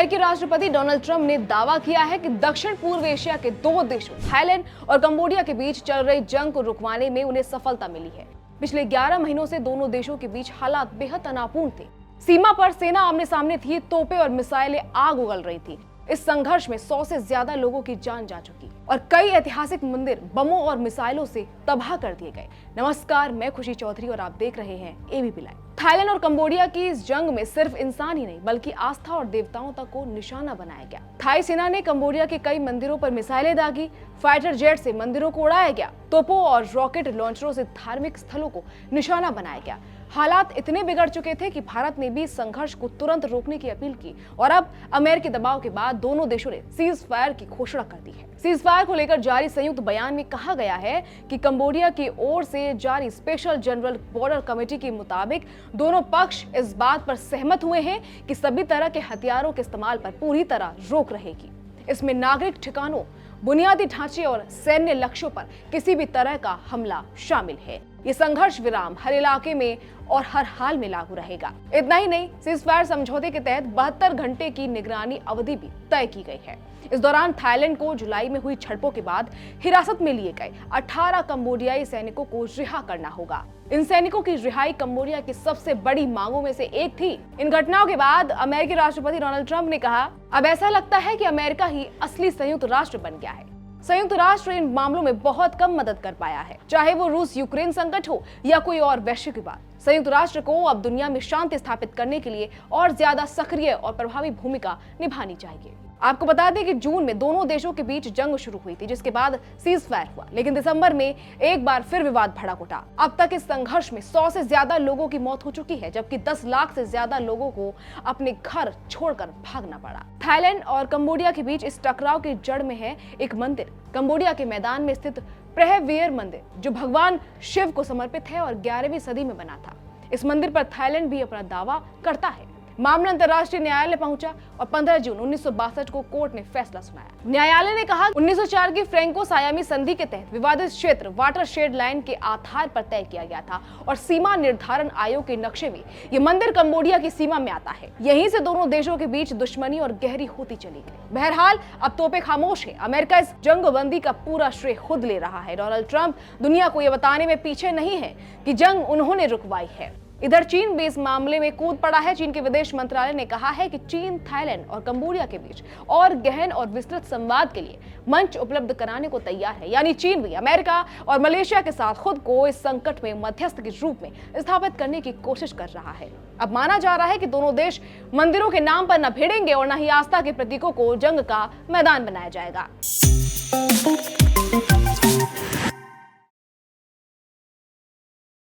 अमेरिकी राष्ट्रपति Donald Trump ने दावा किया है कि दक्षिण पूर्व एशिया के दो देशों थाईलैंड और कंबोडिया के बीच चल रही जंग को रुकवाने में उन्हें सफलता मिली है। पिछले 11 महीनों से दोनों देशों के बीच हालात बेहद तनावपूर्ण थे। सीमा पर सेना आमने सामने थी, तोपें और मिसाइलें आग उगल रही थी। इस संघर्ष में 100 से ज्यादा लोगों की जान जा चुकी और कई ऐतिहासिक मंदिर बमों और मिसाइलों से तबाह कर दिए गए। नमस्कार, मैं खुशी चौधरी और आप देख रहे हैं एबीपी लाइव। थाईलैंड और कंबोडिया की इस जंग में सिर्फ इंसान ही नहीं बल्कि आस्था और देवताओं तक को निशाना बनाया गया। थाई सेना ने कंबोडिया के कई मंदिरों पर मिसाइलें दागी, फाइटर जेट से मंदिरों को उड़ाया गया, तोपों और रॉकेट लॉन्चरों से धार्मिक स्थलों को निशाना बनाया गया। हालात इतने बिगड़ चुके थे कि भारत ने भी संघर्ष को तुरंत रोकने की अपील की और अब अमेरिकी दबाव के बाद दोनों देशों ने सीज फायर की घोषणा कर दी है। सीज फायर को लेकर जारी संयुक्त बयान में कहा गया है कि कंबोडिया की ओर से जारी स्पेशल जनरल बॉर्डर कमेटी के मुताबिक दोनों पक्ष इस बात पर सहमत हुए हैं कि सभी तरह के हथियारों के इस्तेमाल पर पूरी तरह रोक रहेगी। इसमें नागरिक ठिकानों, बुनियादी ढांचे और सैन्य लक्ष्यों पर किसी भी तरह का हमला शामिल है। ये संघर्ष विराम हर इलाके में और हर हाल में लागू रहेगा। इतना ही नहीं, सीजफायर समझौते के तहत 72 घंटे की निगरानी अवधि भी तय की गई है। इस दौरान थाईलैंड को जुलाई में हुई झड़पों के बाद हिरासत में लिए गए 18 कंबोडियाई सैनिकों को रिहा करना होगा। इन सैनिकों की रिहाई कंबोडिया की सबसे बड़ी मांगों में से एक थी। इन घटनाओं के बाद अमेरिकी राष्ट्रपति डोनाल्ड ट्रंप ने कहा, अब ऐसा लगता है कि अमेरिका ही असली संयुक्त राष्ट्र बन गया है। संयुक्त राष्ट्र इन मामलों में बहुत कम मदद कर पाया है, चाहे वो रूस यूक्रेन संकट हो या कोई और वैश्विक विवाद। संयुक्त राष्ट्र को अब दुनिया में शांति स्थापित करने के लिए और ज्यादा सक्रिय और प्रभावी भूमिका निभानी चाहिए। आपको बता दें कि जून में दोनों देशों के बीच जंग शुरू हुई थी, जिसके बाद सीज फायर हुआ, लेकिन दिसंबर में एक बार फिर विवाद भड़क उठा। अब तक इस संघर्ष में 100 से ज्यादा लोगों की मौत हो चुकी है, जबकि 10 लाख से ज्यादा लोगों को अपने घर छोड़कर भागना पड़ा। थाईलैंड और कंबोडिया के बीच इस टकराव की जड़ में है एक मंदिर, कंबोडिया के मैदान में स्थित प्रहेवियर मंदिर, जो भगवान शिव को समर्पित है और 11वीं सदी में बना था। इस मंदिर पर थाईलैंड भी अपना दावा करता है। मामला अंतर्राष्ट्रीय न्यायालय पहुंचा और 15 जून 1962 को कोर्ट ने फैसला सुनाया। न्यायालय ने कहा 1904 की फ्रैंको सायामी संधि के तहत विवादित क्षेत्र वाटरशेड लाइन के आधार पर तय किया गया था और सीमा निर्धारण आयोग के नक्शे में ये मंदिर कंबोडिया की सीमा में आता है। यहीं से दोनों देशों के बीच दुश्मनी और गहरी होती चली गई। बहरहाल अब तोपें खामोश है। अमेरिका इस जंगबंदी का पूरा श्रेय खुद ले रहा है। डोनाल्ड ट्रंप दुनिया को यह बताने में पीछे नहीं है कि जंग उन्होंने रुकवाई है। इधर चीन भी इस मामले में कूद पड़ा है। चीन के विदेश मंत्रालय ने कहा है कि चीन थाईलैंड और कंबोडिया के बीच और गहन और विस्तृत संवाद के लिए मंच उपलब्ध कराने को तैयार है। यानी चीन भी अमेरिका और मलेशिया के साथ खुद को इस संकट में मध्यस्थ के रूप में स्थापित करने की कोशिश कर रहा है। अब माना जा रहा है कि दोनों देश मंदिरों के नाम पर न भिड़ेंगे और न ही आस्था के प्रतीकों को जंग का मैदान बनाया जाएगा।